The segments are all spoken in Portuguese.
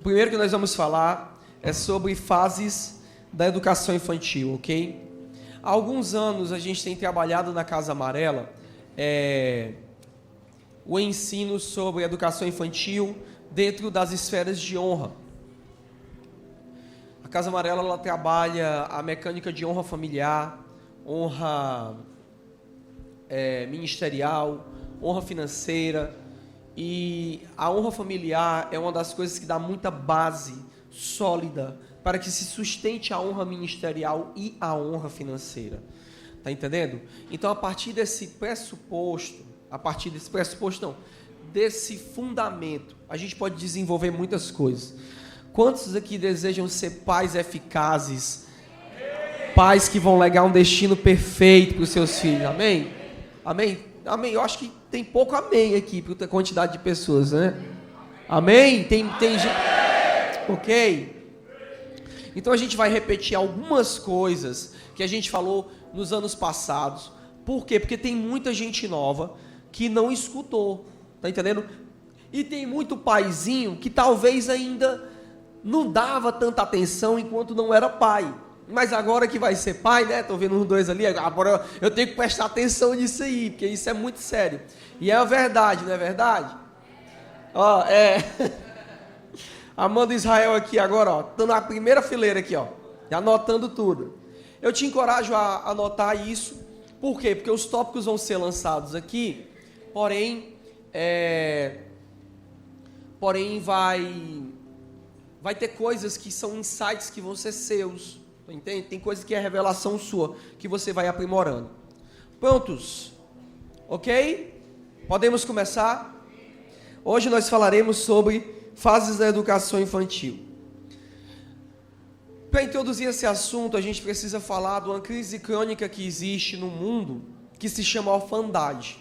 O primeiro que nós vamos falar é sobre fases da educação infantil, ok? Há alguns anos a gente tem trabalhado na Casa Amarela o ensino sobre educação infantil dentro das esferas de honra. A Casa Amarela ela trabalha a mecânica de honra familiar, honra ministerial, honra financeira, e a honra familiar é uma das coisas que dá muita base sólida para que se sustente a honra ministerial e a honra financeira. Tá entendendo? Então, a partir desse pressuposto, desse fundamento, a gente pode desenvolver muitas coisas. Quantos aqui desejam ser pais eficazes? Pais que vão legar um destino perfeito para os seus filhos, amém? Amém? Amém, eu acho que tem pouco amém aqui para a quantidade de pessoas, né? Amém? Tem gente... Ok? Então a gente vai repetir algumas coisas que a gente falou nos anos passados. Por quê? Porque tem muita gente nova que não escutou, tá entendendo? E tem muito paizinho que talvez ainda não dava tanta atenção enquanto não era pai. Mas agora que vai ser pai, né? Tô vendo uns dois ali, agora eu tenho que prestar atenção nisso aí, porque isso é muito sério. E é a verdade, não é verdade? Ó, Amanda Israel aqui agora, ó, tô na primeira fileira aqui, ó, anotando tudo. Eu te encorajo a anotar isso. Por quê? Porque os tópicos vão ser lançados aqui, porém vai ter coisas que são insights que vão ser seus. Entende? Tem coisa que é revelação sua, que você vai aprimorando. Prontos? Ok? Podemos começar? Hoje nós falaremos sobre fases da educação infantil. Para introduzir esse assunto, a gente precisa falar de uma crise crônica que existe no mundo, que se chama orfandade.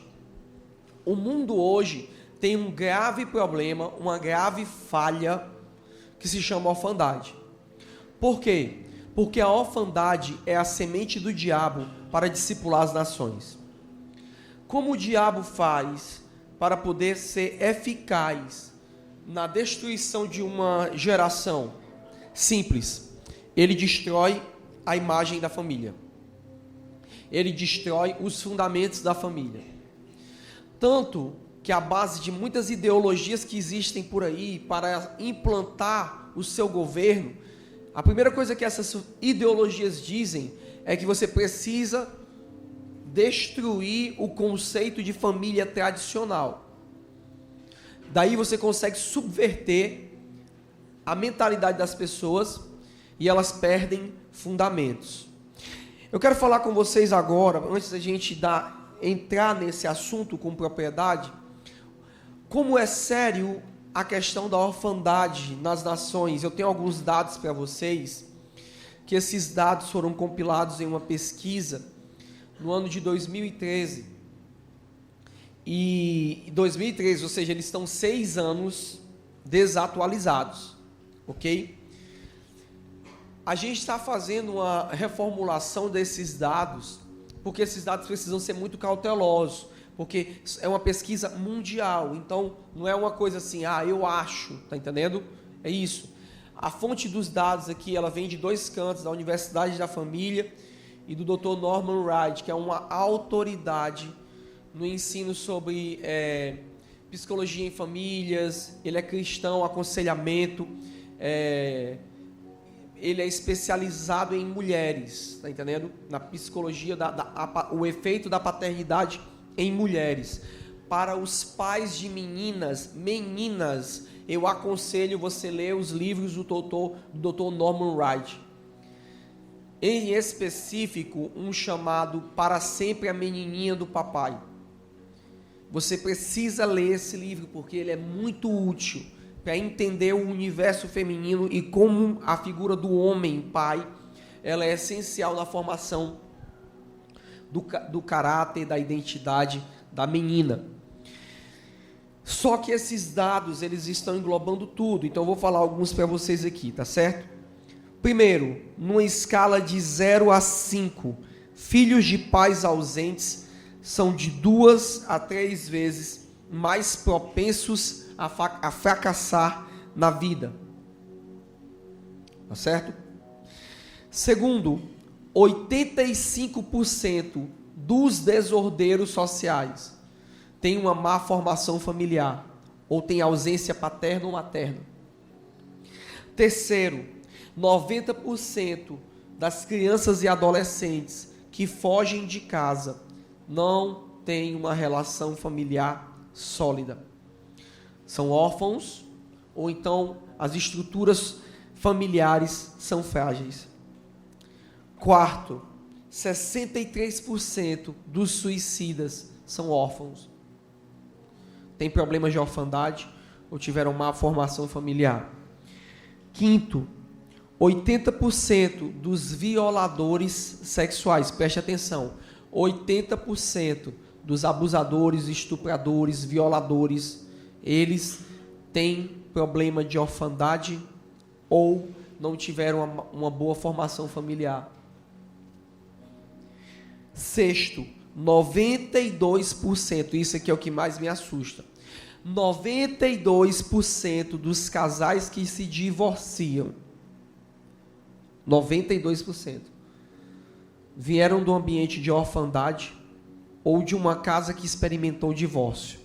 O mundo hoje tem um grave problema, uma grave falha, que se chama orfandade. Por quê? Porque a orfandade é a semente do diabo para discipular as nações. Como o diabo faz para poder ser eficaz na destruição de uma geração? Simples. Ele destrói a imagem da família. Ele destrói os fundamentos da família. Tanto que a base de muitas ideologias que existem por aí para implantar o seu governo, a primeira coisa que essas ideologias dizem é que você precisa destruir o conceito de família tradicional. Daí você consegue subverter a mentalidade das pessoas e elas perdem fundamentos. Eu quero falar com vocês agora, antes da gente entrar nesse assunto com propriedade, como é sério a questão da orfandade nas nações. Eu tenho alguns dados para vocês, que esses dados foram compilados em uma pesquisa no ano de 2013. E 2013, ou seja, eles estão 6 anos desatualizados, ok? A gente está fazendo uma reformulação desses dados, porque esses dados precisam ser muito cautelosos, porque é uma pesquisa mundial, então não é uma coisa assim, eu acho, tá entendendo? É isso. A fonte dos dados aqui, ela vem de 2 cantos, da Universidade da Família e do Dr. Norman Wright, que é uma autoridade no ensino sobre psicologia em famílias. Ele é cristão, aconselhamento, ele é especializado em mulheres, tá entendendo? Na psicologia, o efeito da paternidade em mulheres. Para os pais de meninas, eu aconselho você ler os livros do Dr. Norman Wright. Em específico, um chamado Para Sempre a Menininha do Papai. Você precisa ler esse livro, porque ele é muito útil para entender o universo feminino e como a figura do homem, pai, ela é essencial na formação do caráter, da identidade da menina. Só que esses dados, eles estão englobando tudo, então eu vou falar alguns para vocês aqui, tá certo? Primeiro, numa escala de 0 a 5, filhos de pais ausentes são de 2 a 3 vezes mais propensos a fracassar na vida. Tá certo? Segundo, 85% dos desordeiros sociais têm uma má formação familiar, ou tem ausência paterna ou materna. Terceiro, 90% das crianças e adolescentes que fogem de casa não têm uma relação familiar sólida. São órfãos, ou então as estruturas familiares são frágeis. Quarto, 63% dos suicidas são órfãos. Têm problemas de orfandade ou tiveram má formação familiar. Quinto, 80% dos violadores sexuais, preste atenção, 80% dos abusadores, estupradores, violadores, eles têm problema de orfandade ou não tiveram uma boa formação familiar. Sexto, 92%, isso aqui é o que mais me assusta, 92% dos casais que se divorciam, 92%, vieram do ambiente de orfandade ou de uma casa que experimentou divórcio.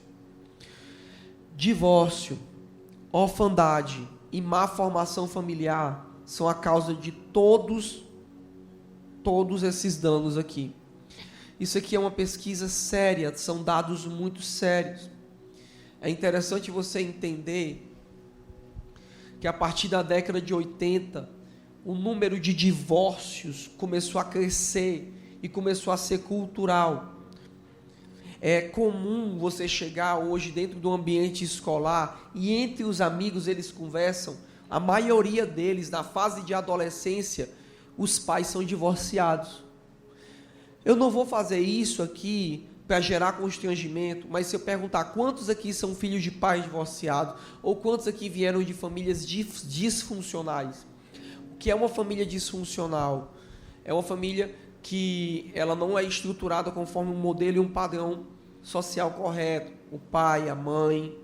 Divórcio, orfandade e má formação familiar são a causa de todos esses danos aqui. Isso aqui é uma pesquisa séria, são dados muito sérios. É interessante você entender que a partir da década de 80, o número de divórcios começou a crescer e começou a ser cultural. É comum você chegar hoje dentro do ambiente escolar e entre os amigos eles conversam, a maioria deles na fase de adolescência, os pais são divorciados. Eu não vou fazer isso aqui para gerar constrangimento, mas se eu perguntar quantos aqui são filhos de pais divorciados, ou quantos aqui vieram de famílias disfuncionais? O que é uma família disfuncional? É uma família que ela não é estruturada conforme um modelo e um padrão social correto. O pai, a mãe.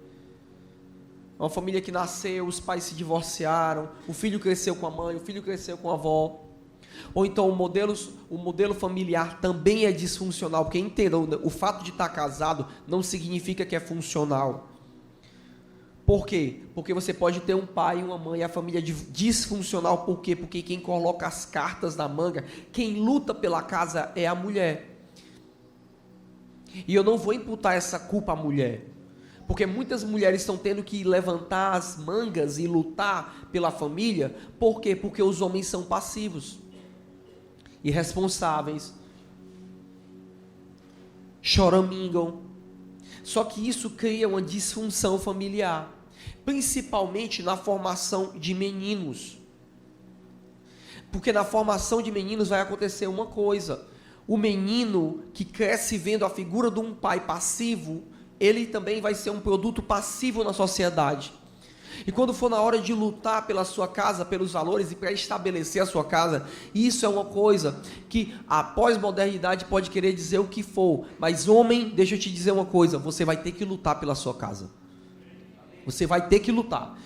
É uma família que nasceu, os pais se divorciaram, o filho cresceu com a mãe, o filho cresceu com a avó. Ou então o modelo familiar também é disfuncional, porque entenda, o fato de estar casado não significa que é funcional. Por quê? Porque você pode ter um pai e uma mãe, e a família disfuncional, por quê? Porque quem coloca as cartas na manga, quem luta pela casa é a mulher. E eu não vou imputar essa culpa à mulher, porque muitas mulheres estão tendo que levantar as mangas e lutar pela família. Por quê? Porque os homens são passivos, irresponsáveis, choramingam. Só que isso cria uma disfunção familiar, principalmente na formação de meninos. Porque na formação de meninos vai acontecer uma coisa: o menino que cresce vendo a figura de um pai passivo, ele também vai ser um produto passivo na sociedade. E quando for na hora de lutar pela sua casa, pelos valores e para estabelecer a sua casa, isso é uma coisa que a pós-modernidade pode querer dizer o que for, mas homem, deixa eu te dizer uma coisa, você vai ter que lutar pela sua casa. Você vai ter que lutar.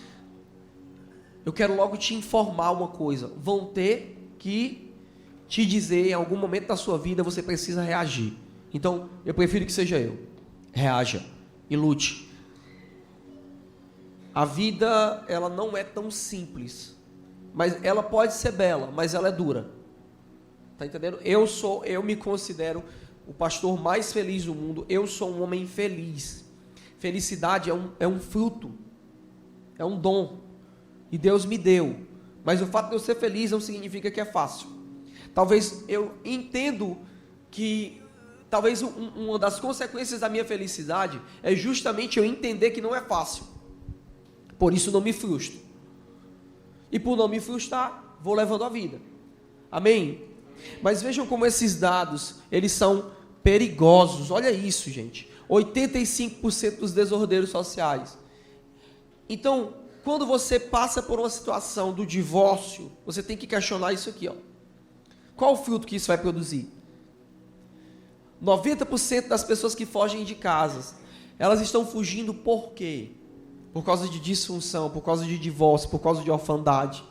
Eu quero logo te informar uma coisa, vão ter que te dizer, em algum momento da sua vida, você precisa reagir. Então, eu prefiro que seja eu. Reaja e lute. A vida, ela não é tão simples, mas ela pode ser bela, mas ela é dura. Tá entendendo? Eu me considero o pastor mais feliz do mundo. Eu sou um homem feliz. Felicidade é um fruto, é um dom, e Deus me deu. Mas o fato de eu ser feliz não significa que é fácil. Talvez eu entendo que talvez uma das consequências da minha felicidade é justamente eu entender que não é fácil. Por isso não me frustro. E por não me frustrar, vou levando a vida. Amém? Mas vejam como esses dados, eles são perigosos. Olha isso, gente. 85% dos desordeiros sociais. Então, quando você passa por uma situação do divórcio, você tem que questionar isso aqui, ó. Qual o fruto que isso vai produzir? 90% das pessoas que fogem de casas, elas estão fugindo por quê? Por causa de disfunção, por causa de divórcio, por causa de orfandade.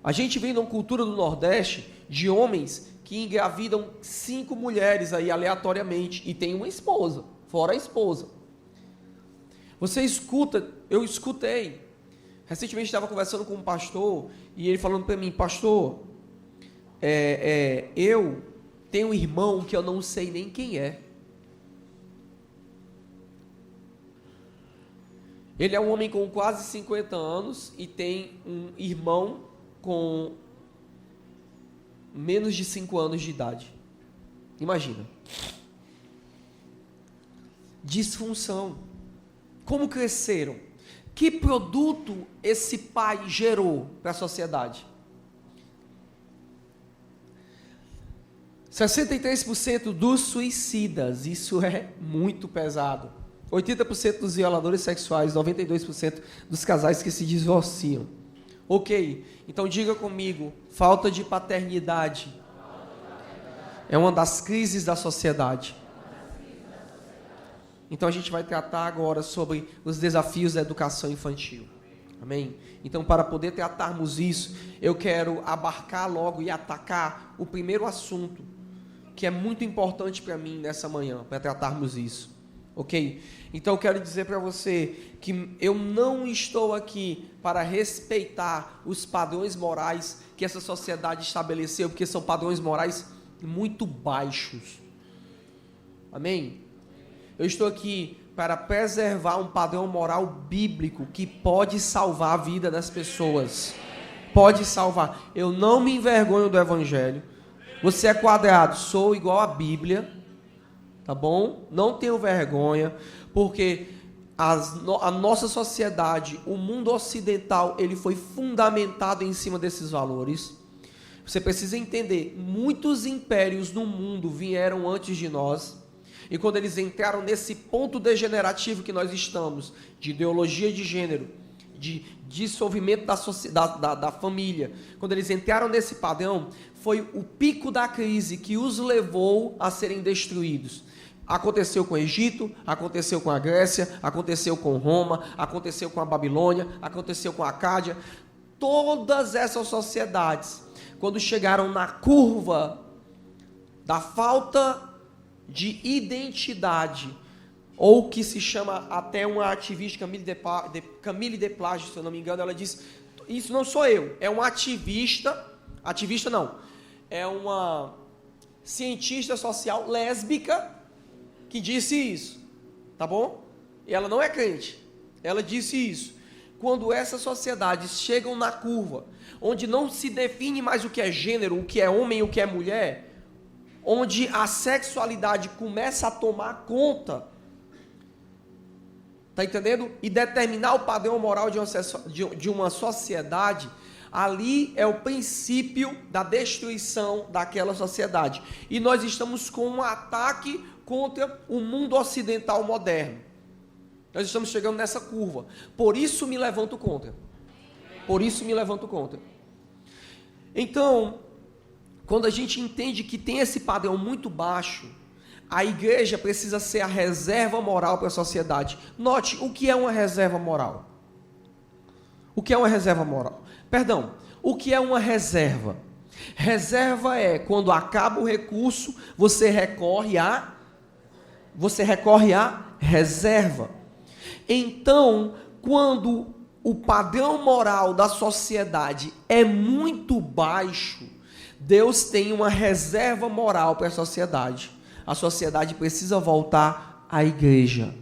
A gente vem numa cultura do Nordeste de homens que engravidam 5 mulheres aí aleatoriamente e tem uma esposa, fora a esposa. Você escuta, eu escutei. Recentemente estava conversando com um pastor e ele falando para mim, pastor, eu tenho um irmão que eu não sei nem quem é. Ele é um homem com quase 50 anos e tem um irmão com menos de 5 anos de idade. Imagina. Disfunção. Como cresceram? Que produto esse pai gerou para a sociedade? 63% dos suicidas, isso é muito pesado. 80% dos violadores sexuais, 92% dos casais que se divorciam. Ok, então diga comigo, falta de paternidade é uma das crises da sociedade. Então a gente vai tratar agora sobre os desafios da educação infantil. Amém? Então, para poder tratarmos isso, eu quero abarcar logo e atacar o primeiro assunto, que é muito importante para mim nessa manhã, para tratarmos isso. Ok? Então eu quero dizer para você que eu não estou aqui para respeitar os padrões morais que essa sociedade estabeleceu, porque são padrões morais muito baixos. Amém? Eu estou aqui para preservar um padrão moral bíblico que pode salvar a vida das pessoas. Pode salvar. Eu não me envergonho do Evangelho. Você é quadrado, sou igual à Bíblia. Tá bom? Não tenho vergonha, porque a nossa sociedade, o mundo ocidental, ele foi fundamentado em cima desses valores. Você precisa entender, muitos impérios no mundo vieram antes de nós, e quando eles entraram nesse ponto degenerativo que nós estamos, de ideologia de gênero, de dissolvimento da família, quando eles entraram nesse padrão, foi o pico da crise que os levou a serem destruídos. Aconteceu com o Egito, aconteceu com a Grécia, aconteceu com Roma, aconteceu com a Babilônia, aconteceu com a Acádia. Todas essas sociedades, quando chegaram na curva da falta de identidade, ou que se chama até uma ativista, Camille Desplages, se eu não me engano, ela diz, isso não sou eu, é uma ativista não, é uma cientista social lésbica que disse isso, tá bom? E ela não é crente, ela disse isso. Quando essas sociedades chegam na curva, onde não se define mais o que é gênero, o que é homem e o que é mulher, onde a sexualidade começa a tomar conta, tá entendendo? E determinar o padrão moral de uma sociedade, ali é o princípio da destruição daquela sociedade. E nós estamos com um ataque contra o mundo ocidental moderno. Nós estamos chegando nessa curva. Por isso me levanto contra. Por isso me levanto contra. Então, quando a gente entende que tem esse padrão muito baixo, a igreja precisa ser a reserva moral para a sociedade. Note, o que é uma reserva moral? O que é uma reserva moral? Perdão, o que é uma reserva? Reserva é quando acaba o recurso, você recorre à reserva. Então, quando o padrão moral da sociedade é muito baixo, Deus tem uma reserva moral para a sociedade. A sociedade precisa voltar à igreja.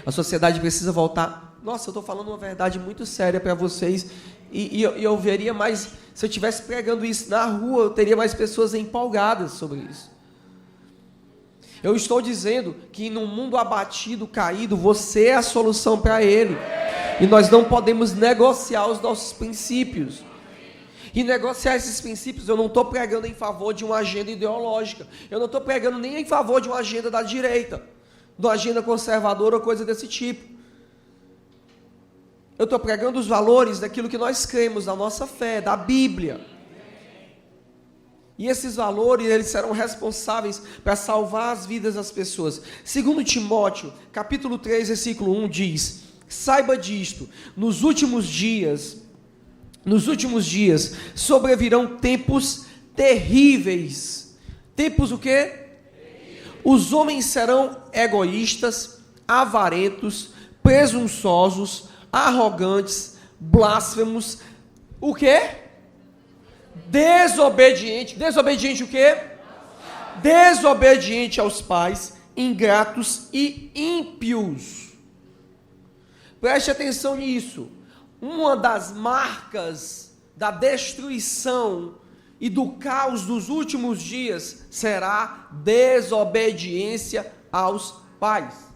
A sociedade precisa voltar. Nossa, eu estou falando uma verdade muito séria para vocês. E eu veria mais, se eu estivesse pregando isso na rua, eu teria mais pessoas empolgadas sobre isso. Eu estou dizendo que num mundo abatido, caído, você é a solução para ele. E nós não podemos negociar os nossos princípios. E negociar esses princípios, eu não estou pregando em favor de uma agenda ideológica. Eu não estou pregando nem em favor de uma agenda da direita, de uma agenda conservadora ou coisa desse tipo. Eu estou pregando os valores daquilo que nós cremos, da nossa fé, da Bíblia. E esses valores, eles serão responsáveis para salvar as vidas das pessoas. Segundo Timóteo, capítulo 3, versículo 1, diz: saiba disto, nos últimos dias nos últimos dias sobrevirão tempos terríveis. Tempos o quê? Os homens serão egoístas, avarentos, presunçosos, arrogantes, blasfemos, o quê? Desobediente. Desobediente o quê? Desobediente aos pais, ingratos e ímpios. Preste atenção nisso. Uma das marcas da destruição e do caos dos últimos dias será desobediência aos pais.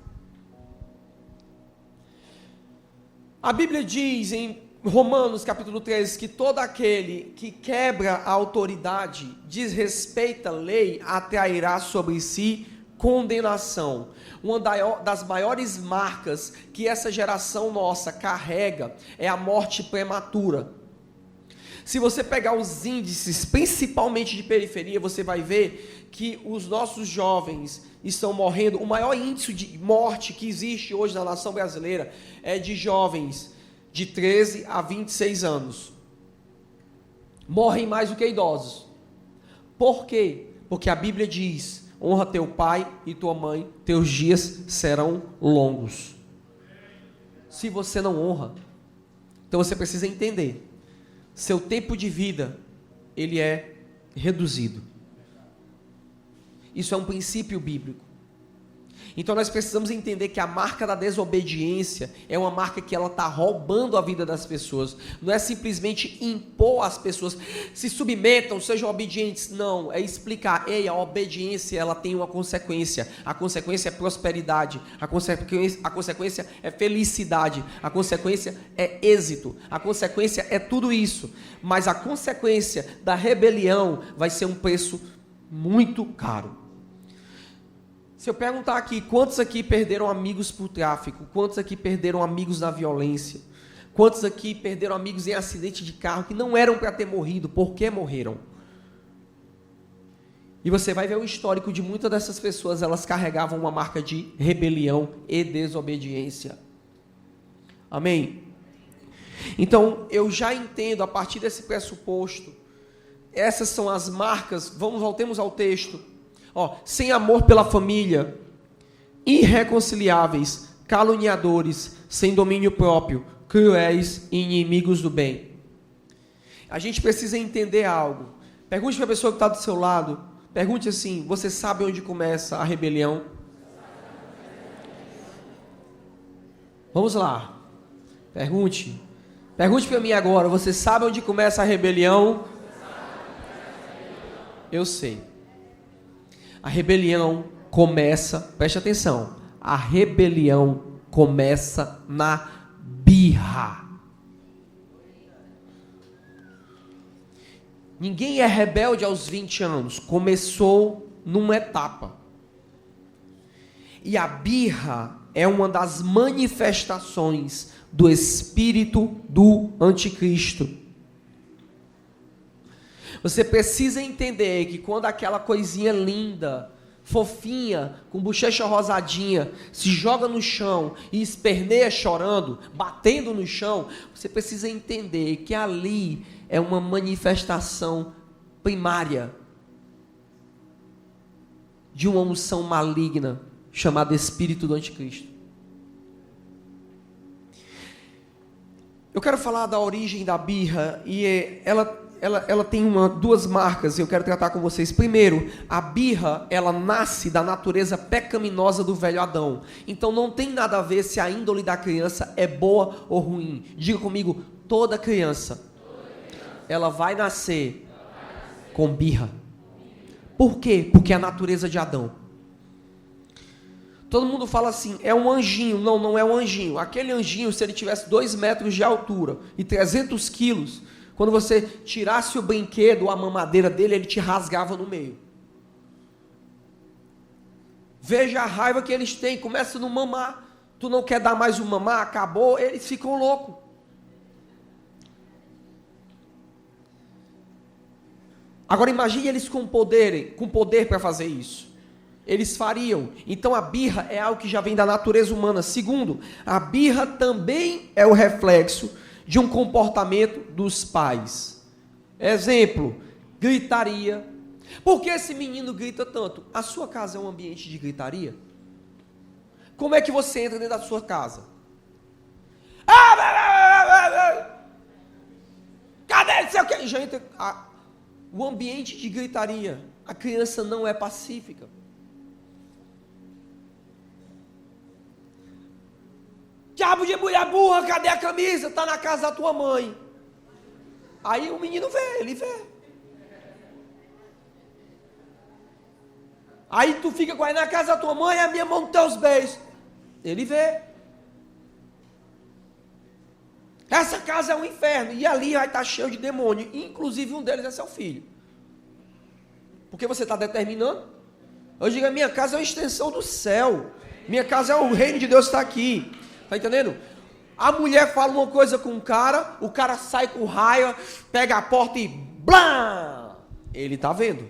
A Bíblia diz em Romanos capítulo 13 que todo aquele que quebra a autoridade, desrespeita a lei, atrairá sobre si condenação. Uma das maiores marcas que essa geração nossa carrega é a morte prematura. Se você pegar os índices, principalmente de periferia, você vai ver que os nossos jovens estão morrendo. O maior índice de morte que existe hoje na nação brasileira é de jovens de 13 a 26 anos. Morrem mais do que idosos. Por quê? Porque a Bíblia diz: honra teu pai e tua mãe, teus dias serão longos. Se você não honra, então você precisa entender, seu tempo de vida, ele é reduzido. Isso é um princípio bíblico. Então nós precisamos entender que a marca da desobediência é uma marca que ela está roubando a vida das pessoas. Não é simplesmente impor às pessoas, se submetam, sejam obedientes. Não, é explicar, ei, a obediência ela tem uma consequência. A consequência é prosperidade, a consequência é felicidade, a consequência é êxito, a consequência é tudo isso. Mas a consequência da rebelião vai ser um preço muito caro. Se eu perguntar aqui, quantos aqui perderam amigos por tráfico? Quantos aqui perderam amigos na violência? Quantos aqui perderam amigos em acidente de carro que não eram para ter morrido? Por que morreram? E você vai ver o histórico de muitas dessas pessoas, elas carregavam uma marca de rebelião e desobediência. Amém? Então, eu já entendo, a partir desse pressuposto, essas são as marcas. Voltemos ao texto. Sem amor pela família, irreconciliáveis, caluniadores, sem domínio próprio, cruéis e inimigos do bem. A gente precisa entender algo. Pergunte para a pessoa que está do seu lado, pergunte assim: você sabe onde começa a rebelião? Vamos lá. Pergunte para mim agora, você sabe onde começa a rebelião? Eu sei. A rebelião começa, preste atenção, a rebelião começa na birra. Ninguém é rebelde aos 20 anos, começou numa etapa. E a birra é uma das manifestações do espírito do anticristo. Você precisa entender que quando aquela coisinha linda, fofinha, com bochecha rosadinha, se joga no chão e esperneia chorando, batendo no chão, você precisa entender que ali é uma manifestação primária de uma unção maligna chamada espírito do anticristo. Eu quero falar da origem da birra e ela tem duas marcas, eu quero tratar com vocês. Primeiro, a birra, ela nasce da natureza pecaminosa do velho Adão. Então não tem nada a ver se a índole da criança é boa ou ruim. Diga comigo, toda criança, ela vai nascer com birra. Por quê? Porque é a natureza de Adão. Todo mundo fala assim, é um anjinho. Não, não é um anjinho. Aquele anjinho, se ele tivesse 2 metros de altura e 300 quilos, quando você tirasse o brinquedo, a mamadeira dele, ele te rasgava no meio. Veja a raiva que eles têm, começa no mamar. Tu não quer dar mais um mamar, acabou, eles ficam loucos. Agora imagine eles com poder para fazer isso. Eles fariam. Então a birra é algo que já vem da natureza humana. Segundo, a birra também é o reflexo de um comportamento dos pais. Exemplo, gritaria. Por que esse menino grita tanto? A sua casa é um ambiente de gritaria? Como é que você entra dentro da sua casa? Cadê não sei o que? Já entra o ambiente de gritaria. A criança não é pacífica. Diabo de mulher burra, cadê a camisa? Está na casa da tua mãe. Aí o menino vê, ele vê. Aí tu fica com aí na casa da tua mãe, a minha mão nos teus beijos. Ele vê. Essa casa é um inferno. E ali vai estar cheio de demônio. Inclusive um deles é seu filho. Porque você está determinando. Eu digo, a minha casa é uma extensão do céu. Minha casa é o reino de Deus está aqui. Está entendendo? A mulher fala uma coisa com o cara sai com raio, pega a porta e blá! Ele está vendo.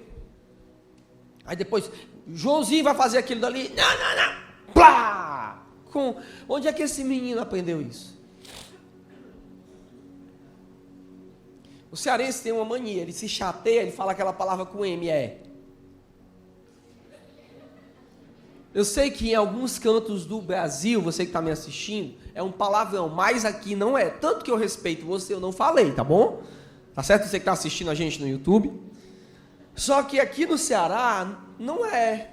Aí depois, Joãozinho vai fazer aquilo dali. Não. Plá! Onde é que esse menino aprendeu isso? O cearense tem uma mania, ele se chateia, ele fala aquela palavra com M, Eu sei que em alguns cantos do Brasil, você que está me assistindo, é um palavrão, mas aqui não é. Tanto que eu respeito você, eu não falei, tá bom? Tá certo você que está assistindo a gente no YouTube? Só que aqui no Ceará, não é.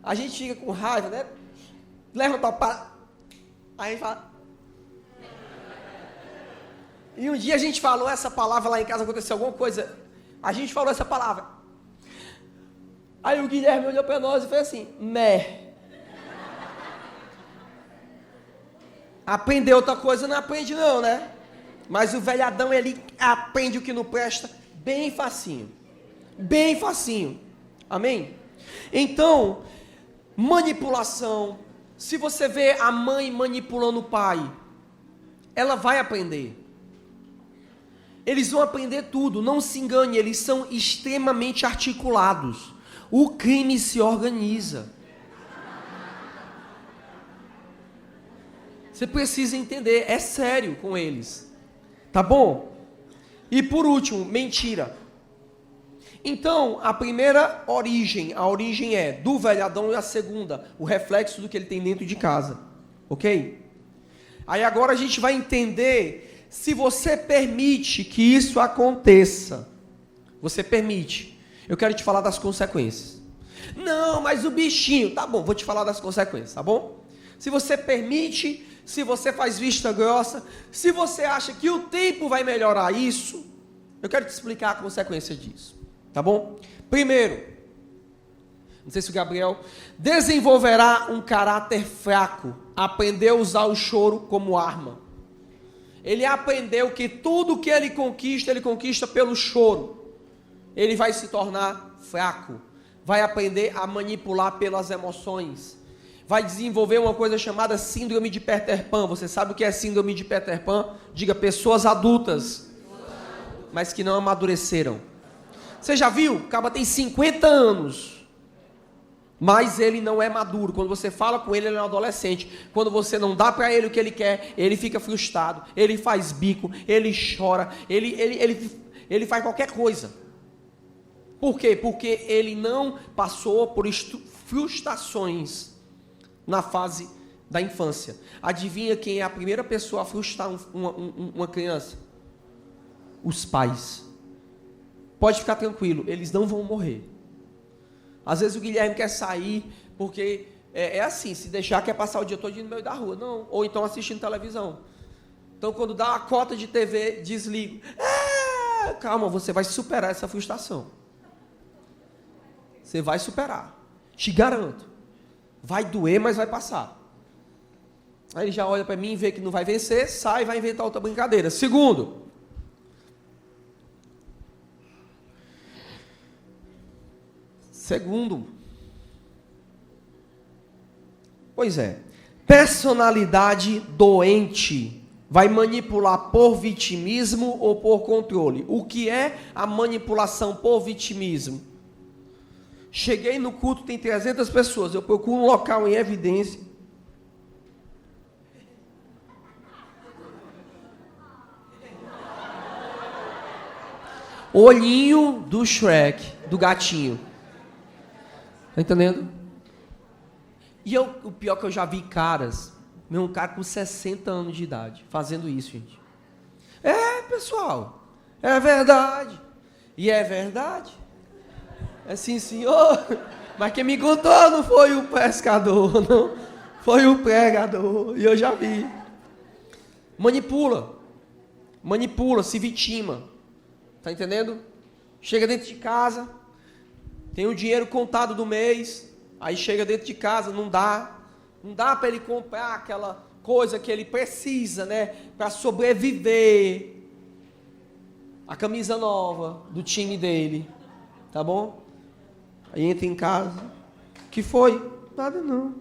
A gente fica com raiva, né? Levanta para... Aí a gente fala... E um dia a gente falou essa palavra lá em casa, aconteceu alguma coisa. A gente falou essa palavra. Aí o Guilherme olhou para nós e fez assim, mé. Aprender outra coisa não aprende não, né? Mas o velhadão, ele aprende o que não presta bem facinho. Bem facinho. Amém? Então, manipulação. Se você vê a mãe manipulando o pai, ela vai aprender. Eles vão aprender tudo, não se engane, eles são extremamente articulados. O crime se organiza. Você precisa entender, é sério com eles. Tá bom? E por último, mentira. Então, a primeira origem, a origem é do velhadão, e a segunda, o reflexo do que ele tem dentro de casa. Ok? Aí agora a gente vai entender... Se você permite que isso aconteça, você permite, eu quero te falar das consequências. Não, mas o bichinho, tá bom, vou te falar das consequências, tá bom? Se você permite, se você faz vista grossa, se você acha que o tempo vai melhorar isso, eu quero te explicar a consequência disso, tá bom? Primeiro, não sei se o Gabriel, desenvolverá um caráter fraco, aprendeu a usar o choro como arma. Ele aprendeu que tudo que ele conquista pelo choro. Ele vai se tornar fraco. Vai aprender a manipular pelas emoções. Vai desenvolver uma coisa chamada síndrome de Peter Pan. Você sabe o que é síndrome de Peter Pan? Diga, pessoas adultas, mas que não amadureceram. Você já viu? O cara tem 50 anos. Mas ele não é maduro. Quando você fala com ele, ele é um adolescente. Quando você não dá para ele o que ele quer, ele fica frustrado, ele faz bico, ele chora, ele faz qualquer coisa. Por quê? Porque ele não passou por frustrações na fase da infância. Adivinha quem é a primeira pessoa a frustrar uma criança? Os pais. Pode ficar tranquilo, eles não vão morrer. Às vezes o Guilherme quer sair, porque é assim, se deixar quer passar o dia todo no meio da rua. Não, ou então assistindo televisão. Então quando dá a cota de TV, desligo. Calma, você vai superar essa frustração. Você vai superar. Te garanto. Vai doer, mas vai passar. Aí ele já olha para mim e vê que não vai vencer, sai e vai inventar outra brincadeira. Segundo, pois é, personalidade doente vai manipular por vitimismo ou por controle. O que é a manipulação por vitimismo? Cheguei no culto, tem 300 pessoas, eu procuro um local em evidência. Olhinho do Shrek, do gatinho. Tá entendendo? E o pior é que eu já vi caras, um cara com 60 anos de idade, fazendo isso, gente. É, pessoal, é verdade. E é verdade. É sim, senhor. Mas quem me contou não foi o pescador, não. Foi o pregador. E eu já vi. Manipula, se vitima. Tá entendendo? Chega dentro de casa, tem o dinheiro contado do mês, aí chega dentro de casa, não dá para ele comprar aquela coisa que ele precisa, né, para sobreviver. A camisa nova do time dele, tá bom? Aí entra em casa, que foi? Nada não.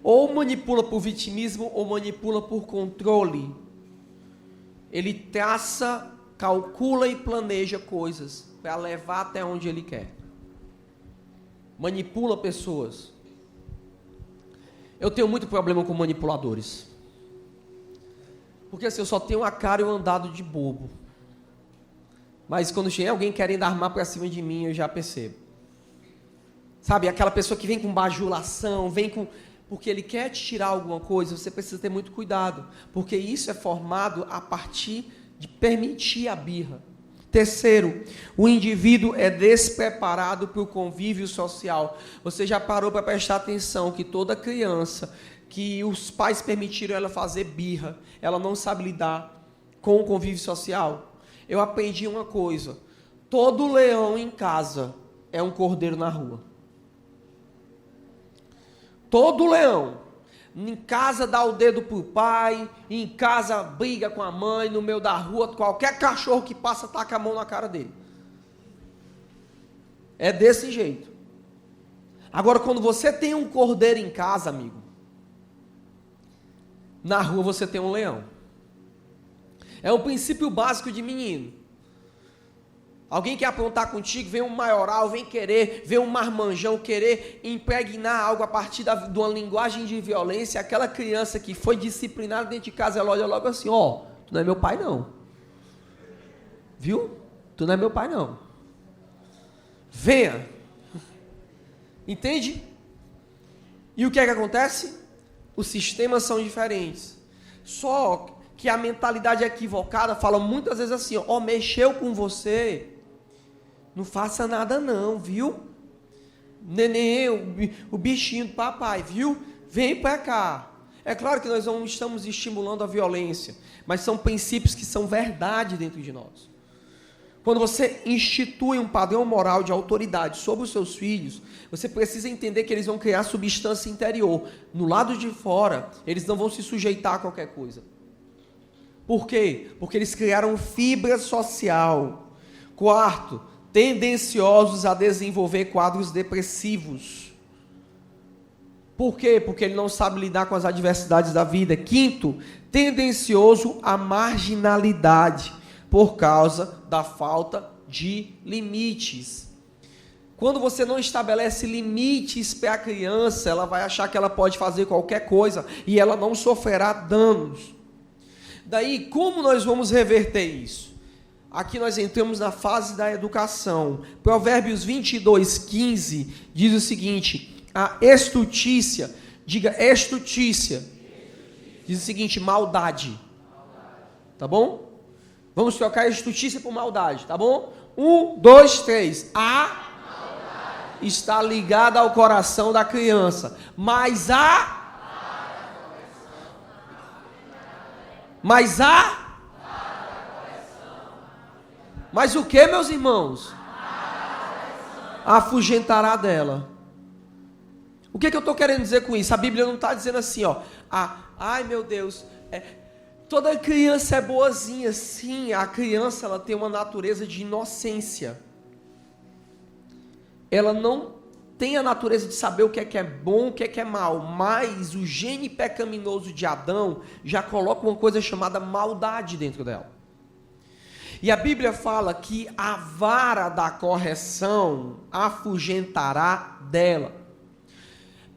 Ou manipula por vitimismo ou manipula por controle. Ele traça, calcula e planeja coisas para levar até onde ele quer. Manipula pessoas. Eu tenho muito problema com manipuladores. Porque assim, eu só tenho a cara e o andado de bobo. Mas quando chega alguém querendo armar para cima de mim, eu já percebo. Sabe, aquela pessoa que vem com bajulação, vem com... Porque ele quer te tirar alguma coisa, você precisa ter muito cuidado. Porque isso é formado a partir de permitir a birra. Terceiro, o indivíduo é despreparado para o convívio social. Você já parou para prestar atenção que toda criança que os pais permitiram ela fazer birra, ela não sabe lidar com o convívio social? Eu aprendi uma coisa: todo leão em casa é um cordeiro na rua. Todo leão. Em casa dá o dedo pro pai, em casa briga com a mãe, no meio da rua, qualquer cachorro que passa taca a mão na cara dele. É desse jeito. Agora, quando você tem um cordeiro em casa, amigo, na rua você tem um leão. É um princípio básico de menino. Alguém quer aprontar contigo, vem um maioral, vem um marmanjão querer impregnar algo a partir de uma linguagem de violência. Aquela criança que foi disciplinada dentro de casa, ela olha logo assim: ó, tu não é meu pai não. Viu? Tu não é meu pai não. Venha. Entende? E o que é que acontece? Os sistemas são diferentes. Só que a mentalidade equivocada fala muitas vezes assim: ó, mexeu com você, não faça nada não, viu? Neném, o bichinho do papai, viu? Vem para cá. É claro que nós não estamos estimulando a violência, mas são princípios que são verdade dentro de nós. Quando você institui um padrão moral de autoridade sobre os seus filhos, você precisa entender que eles vão criar substância interior. No lado de fora, eles não vão se sujeitar a qualquer coisa. Por quê? Porque eles criaram fibra social. Quarto, tendenciosos a desenvolver quadros depressivos. Por quê? Porque ele não sabe lidar com as adversidades da vida. Quinto, tendencioso à marginalidade, por causa da falta de limites. Quando você não estabelece limites para a criança, ela vai achar que ela pode fazer qualquer coisa e ela não sofrerá danos. Daí, como nós vamos reverter isso? Aqui nós entramos na fase da educação. Provérbios 22:15 diz o seguinte: a estutícia, diga estutícia, diz o seguinte: maldade. Tá bom? Vamos trocar estutícia por maldade, tá bom? 1, 2, 3. A está ligada ao coração da criança, mas o que, meus irmãos? Afugentará dela. O que eu estou querendo dizer com isso? A Bíblia não está dizendo assim, ó. Ai meu Deus, toda criança é boazinha. Sim, a criança ela tem uma natureza de inocência. Ela não tem a natureza de saber o que é bom, o que é mal. Mas o gene pecaminoso de Adão já coloca uma coisa chamada maldade dentro dela. E a Bíblia fala que a vara da correção afugentará dela.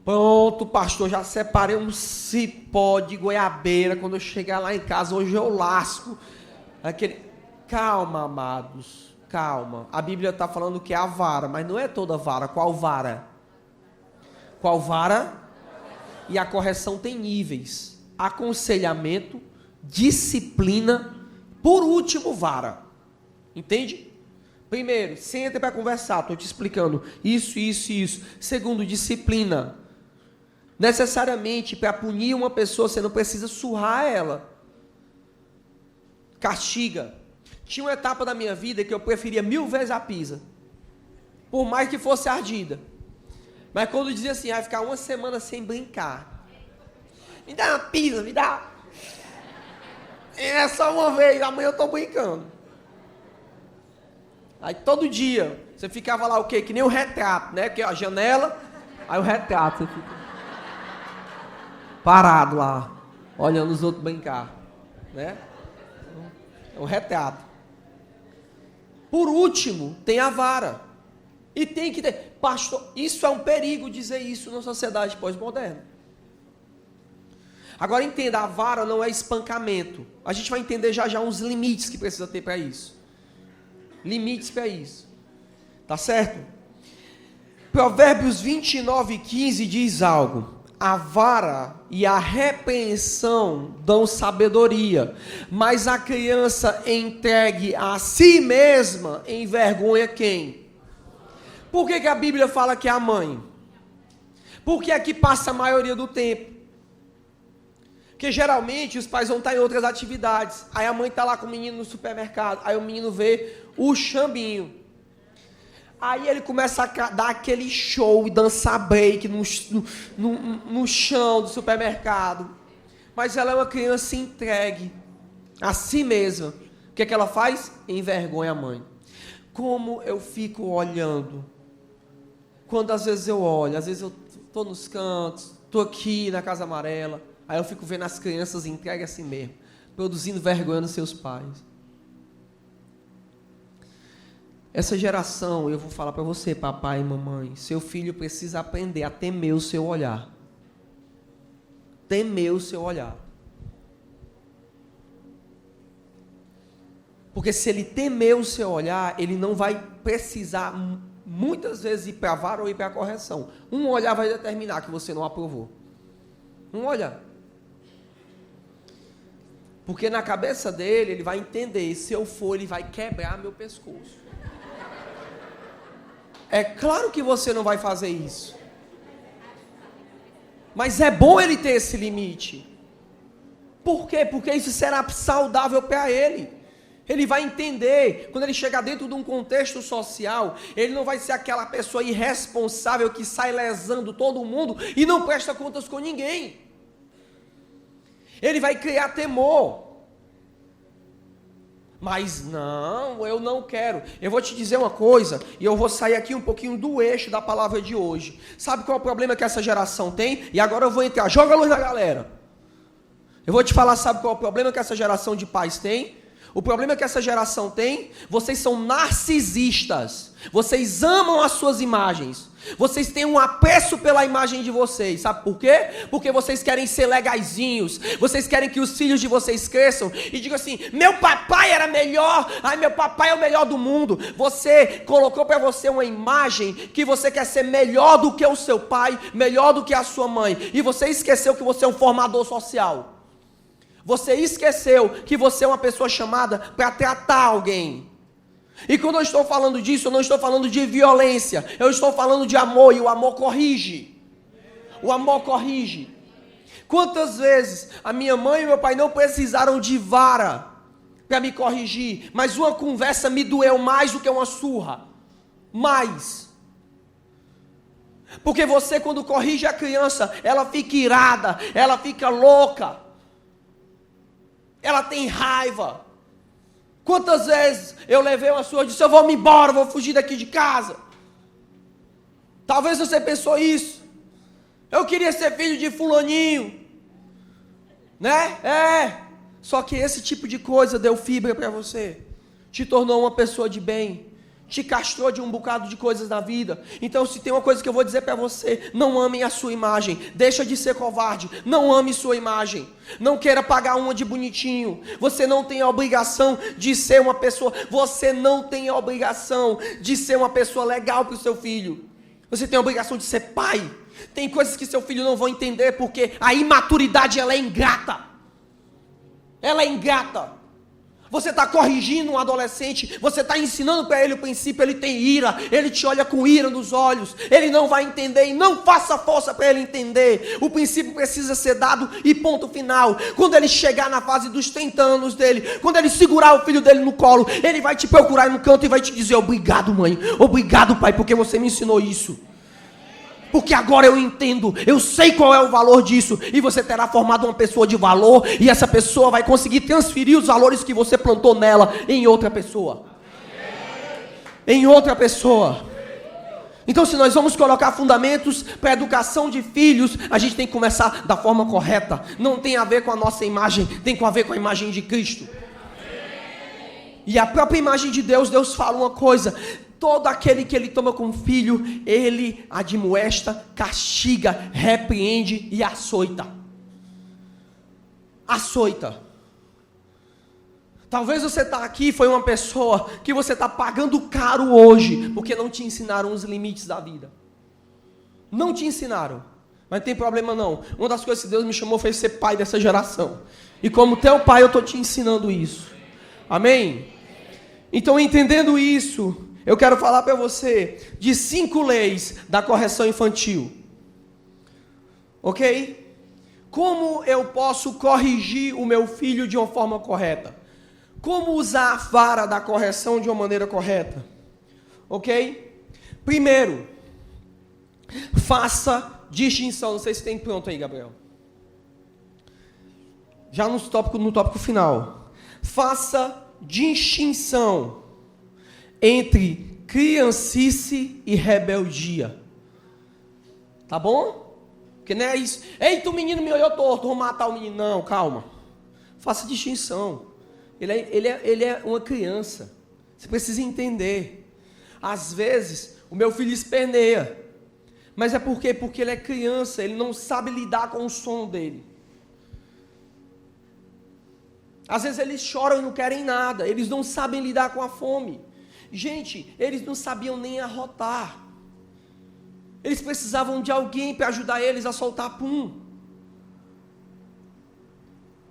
Pronto, pastor, já separei um cipó de goiabeira. Quando eu chegar lá em casa, hoje eu lasco. Calma, amados, calma. A Bíblia está falando que é a vara, mas não é toda vara. Qual vara? Qual vara? E a correção tem níveis. Aconselhamento, disciplina, por último, vara. Entende? Primeiro, senta para conversar, estou te explicando isso, isso e isso. Segundo, disciplina. Necessariamente, para punir uma pessoa, você não precisa surrar ela. Castiga. Tinha uma etapa da minha vida que eu preferia 1000 vezes a pisa. Por mais que fosse ardida. Mas quando dizia assim, vai ficar uma semana sem brincar. Me dá uma pisa, me dá. É só uma vez, amanhã eu estou brincando. Aí todo dia, você ficava lá o quê? Que nem um retrato, né? Que a janela, aí o retrato, você fica parado lá, olhando os outros brincar, né? É um retrato. Por último, tem a vara. E tem que ter. Pastor, isso é um perigo dizer isso na sociedade pós-moderna. Agora entenda, a vara não é espancamento. A gente vai entender já uns limites que precisa ter para isso. Limites para isso. Tá certo? Provérbios 29:15 diz algo. A vara e a repreensão dão sabedoria, mas a criança entregue a si mesma envergonha quem? Por que a Bíblia fala que é a mãe? Porque aqui passa a maioria do tempo. Porque geralmente os pais vão estar em outras atividades. Aí a mãe está lá com o menino no supermercado. Aí o menino vê o chambinho. Aí ele começa a dar aquele show e dançar break no chão do supermercado. Mas ela é uma criança entregue a si mesma. O que ela faz? Envergonha a mãe. Como eu fico olhando. Quando às vezes eu olho, às vezes eu estou nos cantos, estou aqui na Casa Amarela. Aí eu fico vendo as crianças entregues a si mesmo, produzindo vergonha nos seus pais. Essa geração, eu vou falar para você, papai e mamãe, seu filho precisa aprender a temer o seu olhar. Temer o seu olhar. Porque se ele temer o seu olhar, ele não vai precisar, muitas vezes, ir para a vara ou ir para a correção. Um olhar vai determinar que você não aprovou. Um olhar. Porque na cabeça dele, ele vai entender, se eu for, ele vai quebrar meu pescoço. É claro que você não vai fazer isso. Mas é bom ele ter esse limite. Por quê? Porque isso será saudável para ele. Ele vai entender, quando ele chegar dentro de um contexto social, ele não vai ser aquela pessoa irresponsável que sai lesando todo mundo e não presta contas com ninguém. Ele vai criar temor. Mas não, eu não quero. Eu vou te dizer uma coisa, e eu vou sair aqui um pouquinho do eixo da palavra de hoje. Sabe qual é o problema que essa geração tem? E agora eu vou entrar, joga a luz na galera. Eu vou te falar, sabe qual é o problema que essa geração de pais tem? O problema que essa geração tem, vocês são narcisistas. Vocês amam as suas imagens. Vocês têm um apreço pela imagem de vocês. Sabe por quê? Porque vocês querem ser legaizinhos. Vocês querem que os filhos de vocês cresçam e digam assim, meu papai era melhor. Ai, meu papai é o melhor do mundo. Você colocou para você uma imagem que você quer ser melhor do que o seu pai, melhor do que a sua mãe. E você esqueceu que você é um formador social. Você esqueceu que você é uma pessoa chamada para tratar alguém. E quando eu estou falando disso, eu não estou falando de violência. Eu estou falando de amor, e o amor corrige. O amor corrige. Quantas vezes a minha mãe e meu pai não precisaram de vara para me corrigir, mas uma conversa me doeu mais do que uma surra. Mais. Porque você, quando corrige a criança, ela fica irada, ela fica louca. Ela tem raiva. Quantas vezes eu levei uma surra e disse, eu vou me embora, vou fugir daqui de casa. Talvez você pensou isso. Eu queria ser filho de fulaninho. Né? Só que esse tipo de coisa deu fibra para você. Te tornou uma pessoa de bem. te castrou de um bocado de coisas na vida. Então, se tem uma coisa que eu vou dizer para você, não ame a sua imagem, deixa de ser covarde, não ame sua imagem, não queira pagar uma de bonitinho, você não tem a obrigação de ser uma pessoa, você não tem a obrigação de ser uma pessoa legal para o seu filho, você tem a obrigação de ser pai. Tem coisas que seu filho não vai entender, porque a imaturidade ela é ingrata, ela é ingrata. Você está corrigindo um adolescente, você está ensinando para ele o princípio, ele tem ira, ele te olha com ira nos olhos, ele não vai entender e não faça força para ele entender. O princípio precisa ser dado e ponto final. Quando ele chegar na fase dos 30 anos dele, quando ele segurar o filho dele no colo, ele vai te procurar no canto e vai te dizer: obrigado, mãe, obrigado, pai, porque você me ensinou isso. Porque agora eu entendo, eu sei qual é o valor disso, e você terá formado uma pessoa de valor, e essa pessoa vai conseguir transferir os valores que você plantou nela em outra pessoa. Em outra pessoa. Então, se nós vamos colocar fundamentos para a educação de filhos, a gente tem que começar da forma correta. Não tem a ver com a nossa imagem, tem a ver com a imagem de Cristo. E a própria imagem de Deus, Deus fala uma coisa: todo aquele que ele toma como filho, ele admoesta, castiga, repreende e açoita. Açoita. Talvez você está aqui, foi uma pessoa que você está pagando caro hoje, porque não te ensinaram os limites da vida. Não te ensinaram. Mas não tem problema não. Uma das coisas que Deus me chamou foi ser pai dessa geração. E como teu pai, eu estou te ensinando isso. Amém? Então, entendendo isso, eu quero falar para você de 5 leis da correção infantil. Ok? Como eu posso corrigir o meu filho de uma forma correta? Como usar a vara da correção de uma maneira correta? Ok? Primeiro, faça distinção. Não sei se tem pronto aí, Gabriel. Já no tópico final. Faça distinção entre criancice e rebeldia. Tá bom? Porque não é isso. Eita, o menino me olhou torto, vou matar o menino. Não, calma. Faça distinção. Ele é uma criança. Você precisa entender. Às vezes, o meu filho esperneia. Mas é por quê? Porque ele é criança, ele não sabe lidar com o sono dele. Às vezes eles choram e não querem nada, eles não sabem lidar com a fome. Gente, eles não sabiam nem arrotar. Eles precisavam de alguém para ajudar eles a soltar pum.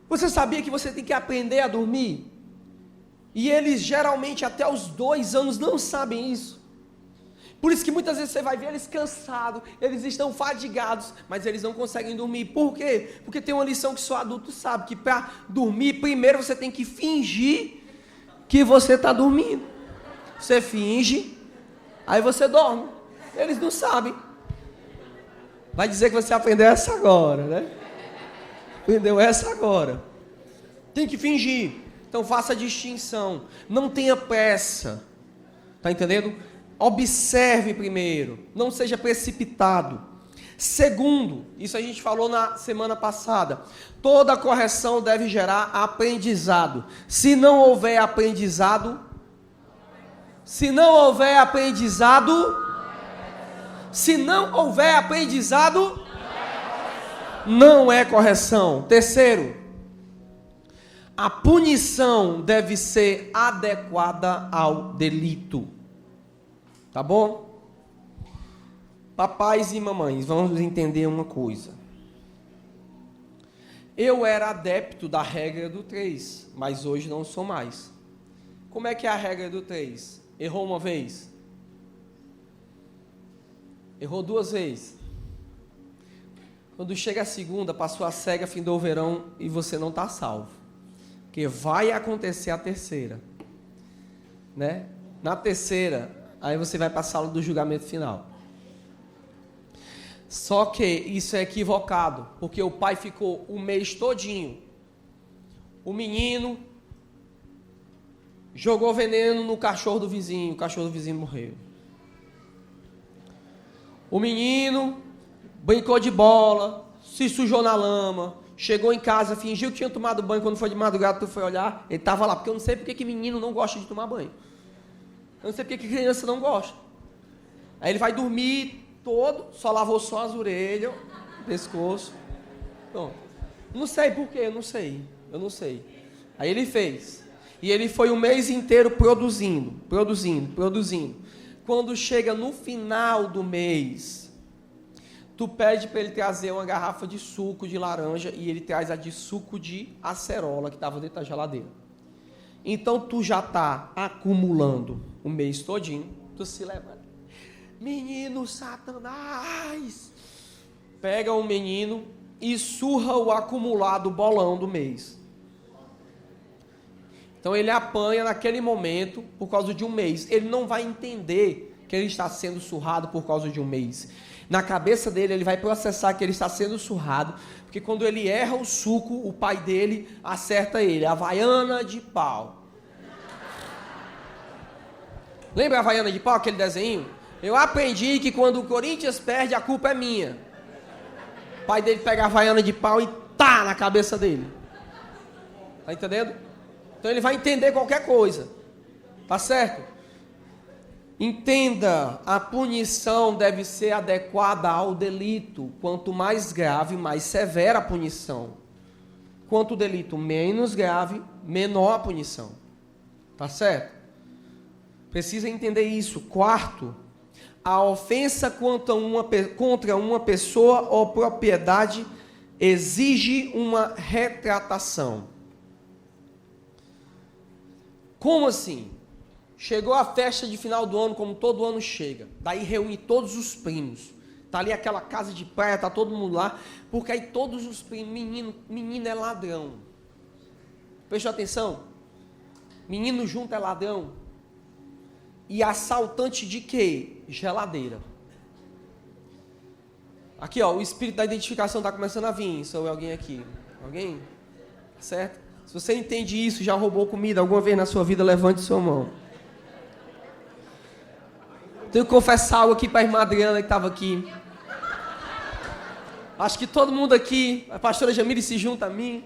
Você sabia que você tem que aprender a dormir? E eles geralmente até os 2 anos não sabem isso. Por isso que muitas vezes você vai ver eles cansados, eles estão fadigados, mas eles não conseguem dormir. Por quê? Porque tem uma lição que só adulto sabe, que para dormir, primeiro você tem que fingir que você está dormindo. Você finge, aí você dorme. Eles não sabem. Vai dizer que você aprendeu essa agora, né? Aprendeu essa agora. Tem que fingir. Então faça a distinção. Não tenha pressa. Tá entendendo? Observe primeiro, não seja precipitado. Segundo, isso a gente falou na semana passada, toda correção deve gerar aprendizado. Se não houver aprendizado, não é correção. Terceiro, a punição deve ser adequada ao delito. Tá bom? Papais e mamães, vamos entender uma coisa. Eu era adepto da regra do 3, mas hoje não sou mais. Como é que é a regra do 3? Errou uma vez? Errou 2 vezes? Quando chega a segunda, passou a cega, findou o verão e você não está salvo. Porque vai acontecer a terceira. Né? Na terceira, aí você vai para a sala do julgamento final. Só que isso é equivocado, porque o pai ficou o mês todinho. O menino jogou veneno no cachorro do vizinho, o cachorro do vizinho morreu. O menino brincou de bola, se sujou na lama, chegou em casa, fingiu que tinha tomado banho, quando foi de madrugada tu foi olhar, ele estava lá, porque eu não sei porque que menino não gosta de tomar banho. Eu não sei porque que criança não gosta. Aí ele vai dormir todo, só lavou só as orelhas, o pescoço. Pronto. Não sei por quê, eu não sei. Aí ele fez. E ele foi um mês inteiro produzindo. Quando chega no final do mês, tu pede para ele trazer uma garrafa de suco de laranja e ele traz a de suco de acerola que estava dentro da geladeira. Então tu já está acumulando o mês todinho, tu se levanta. Menino Satanás! Pega o menino e surra o acumulado bolão do mês. Então ele apanha naquele momento por causa de um mês. Ele não vai entender que ele está sendo surrado por causa de um mês. Na cabeça dele, ele vai processar que ele está sendo surrado, porque quando ele erra o suco, o pai dele acerta ele. Havaiana de pau. Lembra a Havaiana de pau, aquele desenho? Eu aprendi que quando o Corinthians perde, a culpa é minha. O pai dele pega a Havaiana de pau e tá na cabeça dele. Tá entendendo? Então ele vai entender qualquer coisa. Tá certo? Entenda, a punição deve ser adequada ao delito. Quanto mais grave, mais severa a punição. Quanto o delito menos grave, menor a punição. Tá certo? Precisa entender isso. Quarto, a ofensa contra uma pessoa ou propriedade exige uma retratação. Como assim? Chegou a festa de final do ano, como todo ano chega. Daí reúne todos os primos. Tá ali aquela casa de praia, tá todo mundo lá. Porque aí todos os primos, menino é ladrão. Prestou atenção? Menino junto é ladrão. E assaltante de quê? Geladeira. Aqui, ó, o espírito da identificação está começando a vir. Sou alguém aqui. Alguém? Certo? Se você entende isso, já roubou comida alguma vez na sua vida, levante sua mão. Tenho que confessar algo aqui para a irmã Adriana que estava aqui. Acho que todo mundo aqui, a pastora Jamile se junta a mim.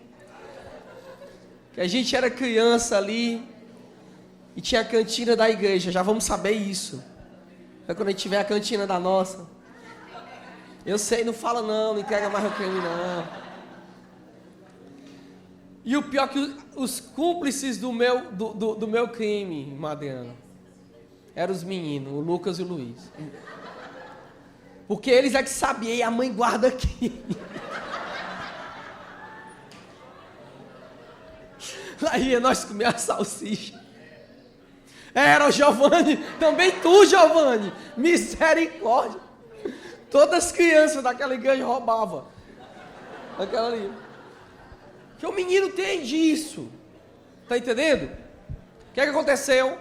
Que a gente era criança ali e tinha a cantina da igreja. Já vamos saber isso. É quando a gente tiver a cantina da nossa. Eu sei, não fala não entrega mais o creme não. E o pior que os cúmplices do meu crime, Madriana, eram os meninos, o Lucas e o Luiz. Porque eles é que sabiam, e a mãe guarda aqui. Aí nós comíamos a salsicha. Era o Giovanni, também tu, Giovanni, misericórdia. Todas as crianças daquela igreja roubavam. Aquela ali. Que o menino tem disso. Tá entendendo? O que é que aconteceu?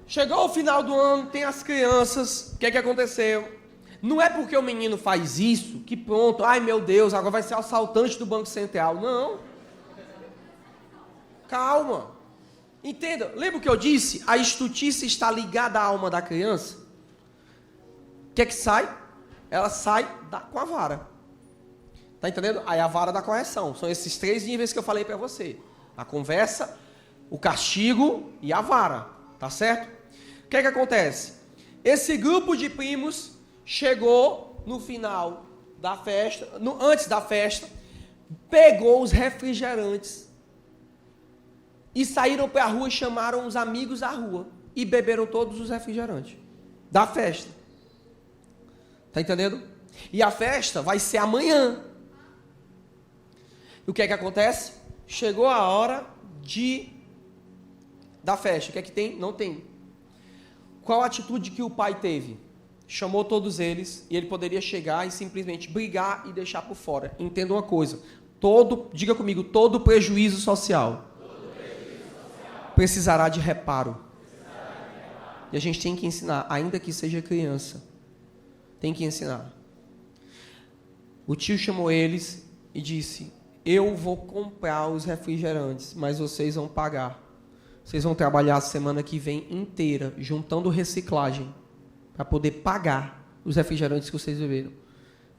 Chegou o final do ano, tem as crianças. O que é que aconteceu? Não é porque o menino faz isso que pronto, ai meu Deus, agora vai ser assaltante do Banco Central. Não. Calma. Entenda. Lembra o que eu disse? A estutice está ligada à alma da criança. O que é que sai? Ela sai com a vara. Tá entendendo? Aí a vara da correção. São esses 3 níveis que eu falei para você. A conversa, o castigo e a vara. Tá certo? O que é que acontece? Esse grupo de primos chegou no final da festa, antes da festa, pegou os refrigerantes e saíram para a rua e chamaram os amigos à rua e beberam todos os refrigerantes da festa. Tá entendendo? E a festa vai ser amanhã. E o que é que acontece? Chegou a hora da festa. O que é que tem? Não tem. Qual a atitude que o pai teve? Chamou todos eles e ele poderia chegar e simplesmente brigar e deixar por fora. Entenda uma coisa. Diga comigo, todo prejuízo social precisará de reparo. E a gente tem que ensinar, ainda que seja criança. Tem que ensinar. O tio chamou eles e disse: eu vou comprar os refrigerantes, mas vocês vão pagar. Vocês vão trabalhar a semana que vem inteira, juntando reciclagem, para poder pagar os refrigerantes que vocês beberam.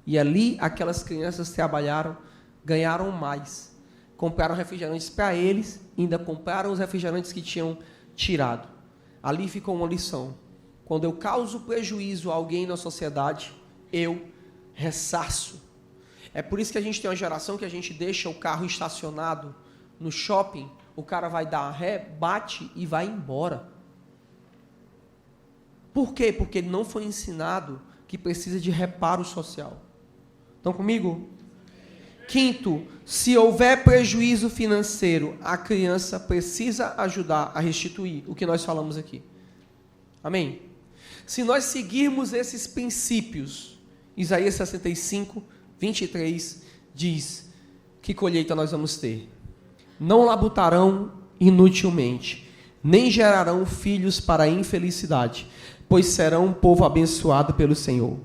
E ali, aquelas crianças trabalharam, ganharam mais. Compraram refrigerantes para eles, ainda compraram os refrigerantes que tinham tirado. ali ficou uma lição. Quando eu causo prejuízo a alguém na sociedade, eu ressarço. É por isso que a gente tem uma geração que a gente deixa o carro estacionado no shopping, o cara vai dar ré, bate e vai embora. Por quê? Porque ele não foi ensinado que precisa de reparo social. Estão comigo? Quinto, se houver prejuízo financeiro, a criança precisa ajudar a restituir o que nós falamos aqui. Amém? Se nós seguirmos esses princípios, Isaías 65, 23 diz: que colheita nós vamos ter? Não labutarão inutilmente, nem gerarão filhos para a infelicidade, pois serão um povo abençoado pelo Senhor,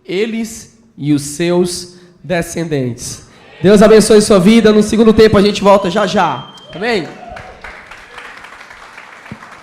eles e os seus descendentes. Deus abençoe sua vida. No segundo tempo a gente volta já já. Amém?